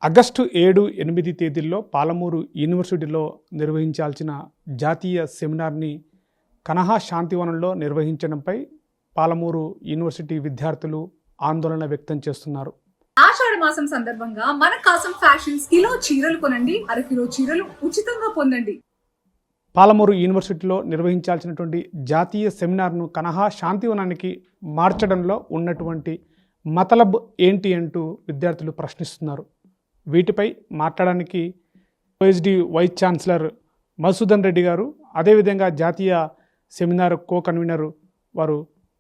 August 7, 8 తేదీల్లో పాలమూరు యూనివర్సిటీలో నిర్వహించాల్సిన జాతీయ సెమినార్ని కనహా శాంతివనంలో నిర్వహించడంపై పాలమూరు యూనివర్సిటీ విద్యార్థులు ఆందోళన వ్యక్తం చేస్తున్నారు. ఆషాఢ మాసం సందర్భంగా మన కాసం ఫ్యాషన్స్ కిలో చీరలు కొనండి, అరకిలో చీరలు ఉచితంగా పొందండి. పాలమూరు యూనివర్సిటీలో నిర్వహించాల్సినటువంటి జాతీయ సెమినార్ను కనహా శాంతివనానికి మార్చడంలో ఉన్నటువంటి మతలబ్ ఏంటి అంటూ విద్యార్థులు ప్రశ్నిస్తున్నారు. వీటిపై మాట్లాడడానికి OSD vice chancellor Madhusudan Reddy గారు, అదేవిధంగా జాతీయ సెమినార్ కో కన్వీనర్ వారు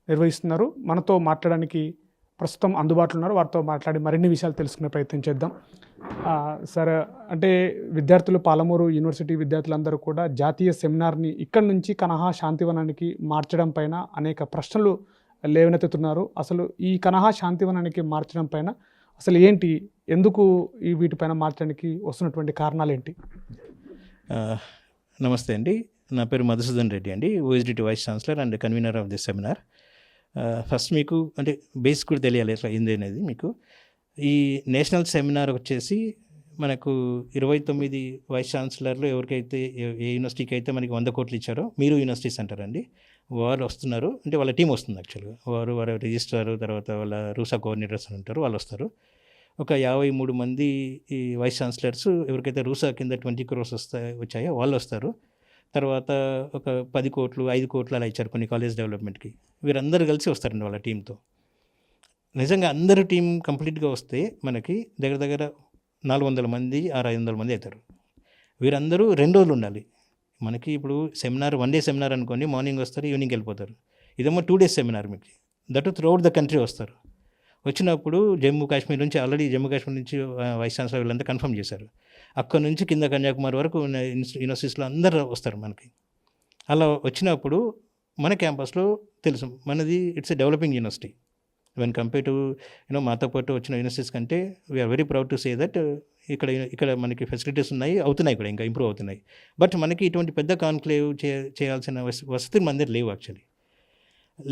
నిర్వహిస్తున్నారు. మనతో మాట్లాడడానికి ప్రస్తుతం అందుబాటులో ఉన్నారు. వారితో మాట్లాడి మరిన్ని విషయాలు తెలుసుకునే ప్రయత్నం చేద్దాం. సార్, అంటే విద్యార్థులు, పాలమూరు యూనివర్సిటీ విద్యార్థులందరూ కూడా జాతీయ సెమినార్ని ఇక్కడి నుంచి కనహా శాంతివనానికి మార్చడం పైన అనేక ప్రశ్నలు లేవనెత్తుతున్నారు. అసలు ఈ కనహా శాంతివనానికి మార్చడం పైన అసలు ఏంటి, ఎందుకు ఈ వీటిపైన మార్చడానికి వస్తున్నటువంటి కారణాలు ఏంటి? నమస్తే అండి, నా పేరు మధుసూదన్ రెడ్డి అండి, OSD to vice chancellor and convener of the seminar. First మీకు అంటే బేసిక్ కూడా తెలియాలి ఎట్లా అయింది అనేది. మీకు ఈ నేషనల్ సెమినార్ వచ్చేసి మనకు 29 వైస్ ఛాన్సలర్లు ఎవరికైతే ఏ యూనివర్సిటీకి అయితే మనకి 100 కోట్లు ఇచ్చారో మీరు యూనివర్సిటీస్ అంటారండి, వారు వస్తున్నారు. అంటే వాళ్ళ టీం వస్తుంది యాక్చువల్గా. వారి రిజిస్ట్రార్, తర్వాత వాళ్ళ రూసా కోఆర్డినేటర్స్ అని ఉంటారు, వాళ్ళు వస్తారు. ఒక 53 మంది ఈ వైస్ ఛాన్సలర్స్ ఎవరికైతే రూసా కింద 20 crores వచ్చాయో వాళ్ళు వస్తారు. తర్వాత ఒక 10 కోట్లు 5 కోట్లు అలా ఇచ్చారు కొన్ని కాలేజ్ డెవలప్మెంట్కి. వీరందరూ కలిసి వస్తారండి వాళ్ళ టీంతో. నిజంగా అందరు టీం కంప్లీట్గా వస్తే మనకి దగ్గర దగ్గర 400 మంది 500 మంది అవుతారు. వీరందరూ 2 రోజులు ఉండాలి. మనకి ఇప్పుడు సెమినార్ 1 డే సెమినార్ అనుకోండి, మార్నింగ్ వస్తారు, ఈవినింగ్ వెళ్ళిపోతారు. ఇదేమో 2 days సెమినార్ మీకు, దట్ త్రూఅవుట్ ద కంట్రీ వస్తారు. వచ్చినప్పుడు జమ్మూ కాశ్మీర్ నుంచి ఆల్రెడీ వైస్ ఛాన్సలర్ వీళ్ళంతా కన్ఫర్మ్ చేశారు. అక్కడ నుంచి కింద కన్యాకుమారి వరకు యూనివర్సిటీస్లో అందరూ వస్తారు మనకి. అలా వచ్చినప్పుడు మన క్యాంపస్లో తెలుసు మనది it's a developing university when compare to మాతో పాటు వచ్చిన యూనివర్సిటీస్ కంటే we are very proud to say that ఇక్కడ మనకి ఫెసిలిటీస్ ఉన్నాయి, అవుతున్నాయి కూడా, ఇంకా ఇంప్రూవ్ అవుతున్నాయి. బట్ మనకి ఇటువంటి పెద్ద కాన్క్లేవ్ చేయాల్సిన వసతులు మన దగ్గర లేవు. యాక్చువల్లీ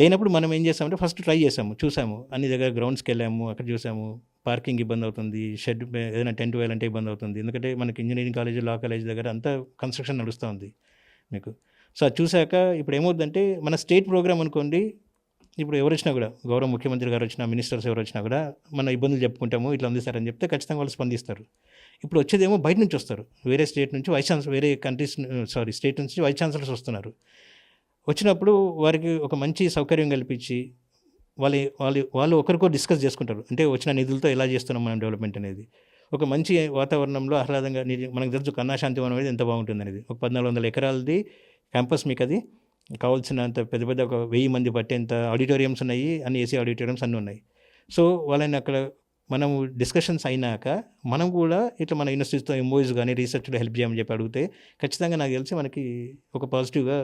లేనప్పుడు మనం ఏం చేసామంటే ఫస్ట్ ట్రై చేసాము, చూసాము, అన్ని దగ్గర గ్రౌండ్స్కి వెళ్ళాము, అక్కడ చూసాము పార్కింగ్ ఇబ్బంది అవుతుంది, షెడ్ ఏదైనా టెంట్ వేయాలంటే ఇబ్బంది అవుతుంది. ఎందుకంటే మనకి ఇంజనీరింగ్ కాలేజ్, లా కాలేజ్ దగ్గర అంతా కన్స్ట్రక్షన్ నడుస్తూ ఉంది మీకు. సో అది చూశాక ఇప్పుడు ఏమవుతుందంటే మన స్టేట్ ప్రోగ్రామ్ అనుకోండి, ఇప్పుడు ఎవరు వచ్చినా కూడా, గౌరవ ముఖ్యమంత్రి గారు వచ్చినా, మినిస్టర్స్ ఎవరు వచ్చినా కూడా మన ఇబ్బందులు చెప్పుకుంటాము, ఇట్లా ఉంది సార్ అని చెప్తే ఖచ్చితంగా వాళ్ళు స్పందిస్తారు. ఇప్పుడు వచ్చేదేమో బయట నుంచి వస్తారు, వేరే స్టేట్ నుంచి వేరే స్టేట్ నుంచి వైస్ ఛాన్సలర్స్ వస్తున్నారు. వచ్చినప్పుడు వారికి ఒక మంచి సౌకర్యం కల్పించి వాళ్ళు ఒకరికో డిస్కస్ చేసుకుంటారు. అంటే వచ్చిన నిధులతో ఎలా చేస్తున్నాం మనం డెవలప్మెంట్ అనేది. ఒక మంచి వాతావరణంలో ఆహ్లాదంగా, మనకు తెలుసు కన్నా శాంతివనం అనేది ఎంత బాగుంటుంది అనేది. ఒక 1400 ఎకరాలది క్యాంపస్ మీకు, అది కావాల్సినంత పెద్ద పెద్ద ఒక 1000 మంది పట్టేంత ఆడిటోరియంస్ ఉన్నాయి, అన్ని ఏసీ ఆడిటోరియంస్ అన్నీ ఉన్నాయి. సో వాళ్ళని అక్కడ మనము డిస్కషన్స్ అయినాక మనం కూడా ఇట్లా మన యూనివర్సిటీస్తో ఎంఓయూస్ కానీ రీసెర్చ్లో హెల్ప్ చేయమని చెప్పి అడిగితే ఖచ్చితంగా నాకు తెలిసి మనకి ఒక పాజిటివ్గా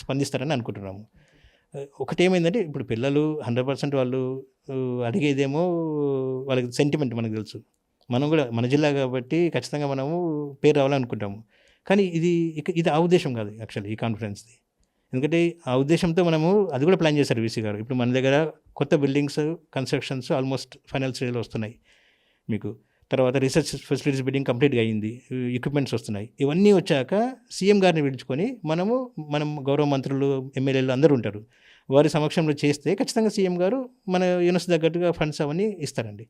స్పందిస్తారని అనుకుంటున్నాము. ఒకటేమైందంటే ఇప్పుడు పిల్లలు 100% వాళ్ళు అడిగేదేమో వాళ్ళకి సెంటిమెంట్ మనకు తెలుసు. మనం కూడా మన జిల్లా కాబట్టి ఖచ్చితంగా మనము పేరు రావాలనుకుంటాము. కానీ ఇది ఆ ఉద్దేశం కాదు యాక్చువల్లీ ఈ కాన్ఫరెన్స్ది. ఎందుకంటే ఆ ఉద్దేశంతో మనము అది కూడా ప్లాన్ చేశారు వీసీ గారు. ఇప్పుడు మన దగ్గర కొత్త బిల్డింగ్స్ కన్స్ట్రక్షన్స్ ఆల్మోస్ట్ ఫైనల్ స్టేజ్లో వస్తున్నాయి మీకు. తర్వాత రీసెర్చ్ ఫెసిలిటీస్ బిల్డింగ్ కంప్లీట్గా అయ్యింది, ఎక్విప్మెంట్స్ వస్తున్నాయి. ఇవన్నీ వచ్చాక సీఎం గారిని పిలుచుకొని మనం గౌరవ మంత్రులు, ఎమ్మెల్యేలు అందరూ ఉంటారు, వారి సమక్షంలో చేస్తే ఖచ్చితంగా సీఎం గారు మన యూనివర్సిటీ తగ్గట్టుగా ఫండ్స్ అవన్నీ ఇస్తారండి.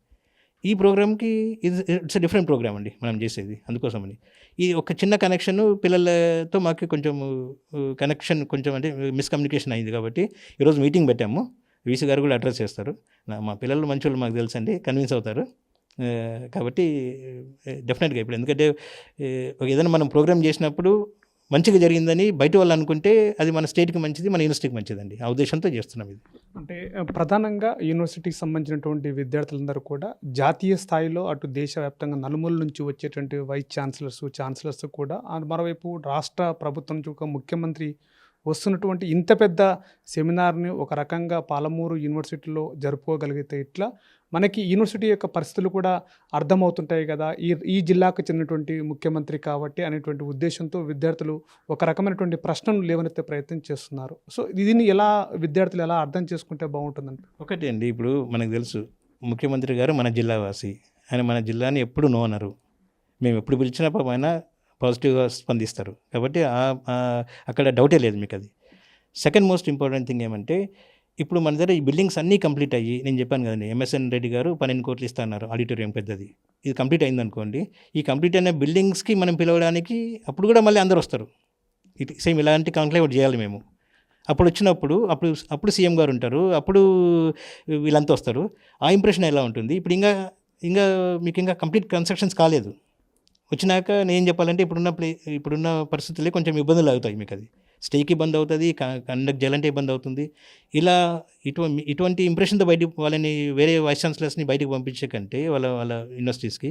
ఈ ప్రోగ్రామ్కి ఇట్స్ ఎ డిఫరెంట్ ప్రోగ్రామ్ అండి మనం చేసేది. అందుకోసమని ఈ ఒక చిన్న కనెక్షన్ పిల్లలతో మాకు కొంచెం కనెక్షన్ కొంచెం అంటే మిస్కమ్యూనికేషన్ అయింది కాబట్టి ఈరోజు మీటింగ్ పెట్టాము. వీసీ గారు కూడా అడ్రస్ చేస్తారు. మా పిల్లలు మంచి వాళ్ళు మాకు తెలుసు అండి, కన్విన్స్ అవుతారు. కాబట్టి డెఫినెట్గా ఇప్పుడు ఎందుకంటే ఏదైనా మనం ప్రోగ్రామ్ చేసినప్పుడు మంచిగా జరిగిందని బయట వాళ్ళు అనుకుంటే అది మన స్టేట్కి మంచిది, మన యూనివర్సిటీకి మంచిదండి. ఆ ఉద్దేశంతో చేస్తున్నాం ఇది. అంటే ప్రధానంగా యూనివర్సిటీకి సంబంధించినటువంటి విద్యార్థులందరూ కూడా జాతీయ స్థాయిలో అటు దేశవ్యాప్తంగా నలుమూల నుంచి వచ్చేటువంటి వైస్ ఛాన్సలర్స్ కూడా, మరోవైపు రాష్ట్ర ప్రభుత్వం నుంచి ఒక ముఖ్యమంత్రి వస్తున్నటువంటి ఇంత పెద్ద సెమినార్ని ఒక రకంగా పాలమూరు యూనివర్సిటీలో జరుపుకోగలిగితే ఇట్లా మనకి యూనివర్సిటీ యొక్క పరిస్థితులు కూడా అర్థమవుతుంటాయి కదా, ఈ జిల్లాకు చెందినటువంటి ముఖ్యమంత్రి కాబట్టి అనేటువంటి ఉద్దేశంతో విద్యార్థులు ఒక రకమైనటువంటి ప్రశ్నను లేవనెత్తే ప్రయత్నం చేస్తున్నారు. సో దీన్ని విద్యార్థులు ఎలా అర్థం చేసుకుంటే బాగుంటుందండి? ఒకటి అండి, ఇప్పుడు మనకు తెలుసు ముఖ్యమంత్రి గారు మన జిల్లావాసి, ఆయన మన జిల్లాని ఎప్పుడు నో అన్నారు. మేము ఎప్పుడు పిలిచినా పాపం ఆయన పాజిటివ్గా స్పందిస్తారు. కాబట్టి అక్కడ డౌటే లేదు మీకు అది. సెకండ్ మోస్ట్ ఇంపార్టెంట్ థింగ్ ఏమంటే ఇప్పుడు మన దగ్గర ఈ బిల్డింగ్స్ అన్నీ కంప్లీట్ అయ్యి, నేను చెప్పాను కదండి, ఎంఎస్ఎన్ రెడ్డి గారు 12 కోట్లు ఇస్తా అన్నారు ఆడిటోరియం పెద్దది. ఇది కంప్లీట్ అయిందనుకోండి, ఈ కంప్లీట్ అయిన బిల్డింగ్స్కి మనం పిలవడానికి అప్పుడు కూడా మళ్ళీ అందరూ వస్తారు. ఇటు సేమ్ ఇలాంటి కాంక్లేవ్ ఒకటి చేయాలి మేము. అప్పుడు వచ్చినప్పుడు అప్పుడు సీఎం గారు ఉంటారు, అప్పుడు వీళ్ళంతా వస్తారు. ఆ ఇంప్రెషన్ ఎలా ఉంటుంది? ఇప్పుడు ఇంకా మీకు ఇంకా కంప్లీట్ కన్స్ట్రక్షన్స్ కాలేదు. వచ్చినాక నేను చెప్పాలంటే ఇప్పుడున్న పరిస్థితుల్లో కొంచెం ఇబ్బందులు అవుతాయి మీకు. అది స్టేకి ఇబ్బంది అవుతుంది, కండక్ట్ చేయాలంటే ఇబ్బంది అవుతుంది. ఇలా ఇటువంటి ఇంప్రెషన్తో వాళ్ళని వేరే వైస్ ఛాన్సలర్స్ని బయటకు పంపించే కంటే వాళ్ళ యూనివర్సిటీస్కి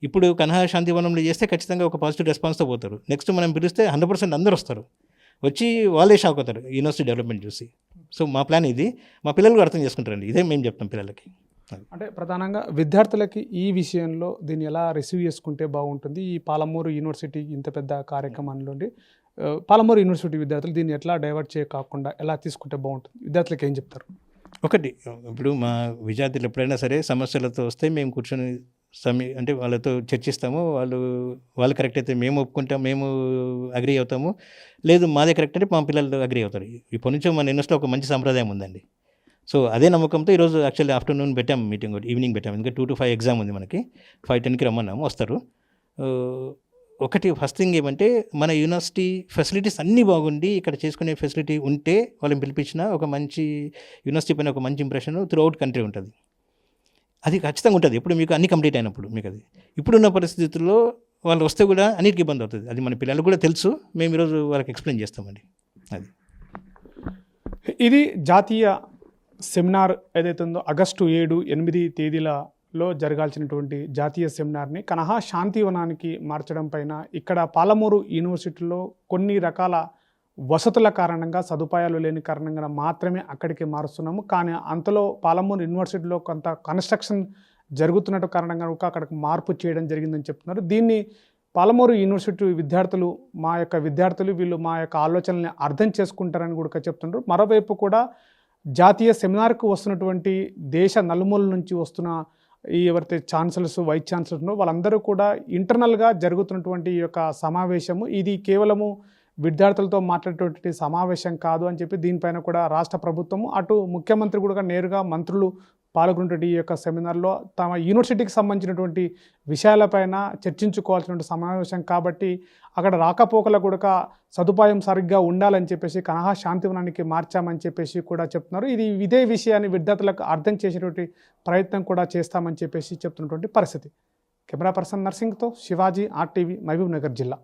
ఇప్పుడు కన్హా శాంతివనంలో చేస్తే ఖచ్చితంగా ఒక పాజిటివ్ రెస్పాన్స్తో పోతారు. నెక్స్ట్ మనం పిలిస్తే 100% అందరూ వస్తారు, వచ్చి వాళ్ళే షాక్ అవుతారు యూనివర్సిటీ డెవలప్మెంట్ చూసి. సో మా ప్లాన్ ఇది, మా పిల్లలు కూడా అర్థం చేసుకుంటారండి, ఇదే మేము చెప్తాం పిల్లలకి. అంటే ప్రధానంగా విద్యార్థులకి ఈ విషయంలో దీన్ని ఎలా రిసీవ్ చేసుకుంటే బాగుంటుంది? ఈ పాలమూరు యూనివర్సిటీ ఇంత పెద్ద కార్యక్రమంలో పాలమూరు యూనివర్సిటీ విద్యార్థులు దీన్ని ఎట్లా డైవర్ట్ చేయకుండా ఎలా తీసుకుంటే బాగుంటుంది? విద్యార్థులకు ఏం చెప్తారు? ఒకటి, ఇప్పుడు మా విద్యార్థులు ఎప్పుడైనా సరే సమస్యలతో వస్తే మేము కూర్చొని అంటే వాళ్ళతో చర్చిస్తాము. వాళ్ళు కరెక్ట్ అయితే మేము ఒప్పుకుంటాం, మేము అగ్రీ అవుతాము. లేదు మాదే కరెక్ట్ అంటే మా పిల్లలు అగ్రీ అవుతారు. ఇప్పటి నుంచి మన యూనివర్సిటీలో ఒక మంచి సాంప్రదాయం ఉందండి. సో అదే నమ్మకంతో ఈరోజు యాక్చువల్లీ ఆఫ్టర్నూన్ పెట్టాము మీటింగ్, ఈవినింగ్ పెట్టాము. ఎందుకంటే 2 to 5 ఎగ్జామ్ ఉంది మనకి. 5:10కి రమ్మన్నాము, వస్తారు. ఒకటి ఫస్ట్ థింగ్ ఏమంటే మన యూనివర్సిటీ ఫెసిలిటీస్ అన్నీ బాగుండి ఇక్కడ చేసుకునే ఫెసిలిటీ ఉంటే వాళ్ళని పిలిపించిన ఒక మంచి యూనివర్సిటీ పైన ఒక మంచి ఇంప్రెషన్ త్రూ అవుట్ కంట్రీ ఉంటుంది. అది ఖచ్చితంగా ఉంటుంది ఎప్పుడు మీకు అన్నీ కంప్లీట్ అయినప్పుడు మీకు. అది ఇప్పుడున్న పరిస్థితుల్లో వాళ్ళు వస్తే కూడా అన్నిటికీ ఇబ్బంది అవుతుంది. అది మన పిల్లలకు కూడా తెలుసు, మేము ఈరోజు వాళ్ళకి ఎక్స్ప్లెయిన్ చేస్తామండి. అది ఇది జాతీయ సెమినార్ ఏదైతే ఉందో ఆగస్టు 7, 8 తేదీలలో జరగాల్సినటువంటి జాతీయ సెమినార్ని కన్హా శాంతివనానికి మార్చడం పైన ఇక్కడ పాలమూరు యూనివర్సిటీలో కొన్ని రకాల వసతుల కారణంగా, సదుపాయాలు లేని కారణంగా మాత్రమే అక్కడికి మారుస్తున్నాము. కానీ అంతలో పాలమూరు యూనివర్సిటీలో కొంత కన్స్ట్రక్షన్ జరుగుతున్నట్టు కారణంగా అక్కడికి మార్పు చేయడం జరిగిందని చెప్తున్నారు. దీన్ని పాలమూరు యూనివర్సిటీ విద్యార్థులు, మా యొక్క విద్యార్థులు వీళ్ళు మా యొక్క ఆలోచనల్ని అర్థం చేసుకుంటారని కూడా చెప్తున్నారు. మరోవైపు కూడా జాతీయ సెమినార్కు వస్తున్నటువంటి దేశ నలుమూల నుంచి వస్తున్న ఎవరైతే ఛాన్సలర్స్, వైస్ ఛాన్సలర్స్ వాళ్ళందరూ కూడా ఇంటర్నల్గా జరుగుతున్నటువంటి ఈ యొక్క సమావేశము ఇది కేవలము విద్యార్థులతో మాట్లాడేటువంటి సమావేశం కాదు అని చెప్పి దీనిపైన కూడా రాష్ట్ర ప్రభుత్వము, అటు ముఖ్యమంత్రి కూడా నేరుగా మంత్రులు పాల్గొనేటువంటి ఈ యొక్క సెమినార్లో తమ యూనివర్సిటీకి సంబంధించినటువంటి విషయాలపైన చర్చించుకోవాల్సినటువంటి సమావేశం కాబట్టి అక్కడ రాకపోకల కూడా సదుపాయం సరిగ్గా ఉండాలని చెప్పేసి కన్హా శాంతివనానికి మార్చామని చెప్పేసి కూడా చెప్తున్నారు. ఇదే విషయాన్ని విద్యార్థులకు అర్థం చేసేటువంటి ప్రయత్నం కూడా చేస్తామని చెప్పేసి చెప్తున్నటువంటి పరిస్థితి. కెమెరా పర్సన్ నర్సింగ్తో శివాజీ, RTV, మహబూబ్ నగర్ జిల్లా.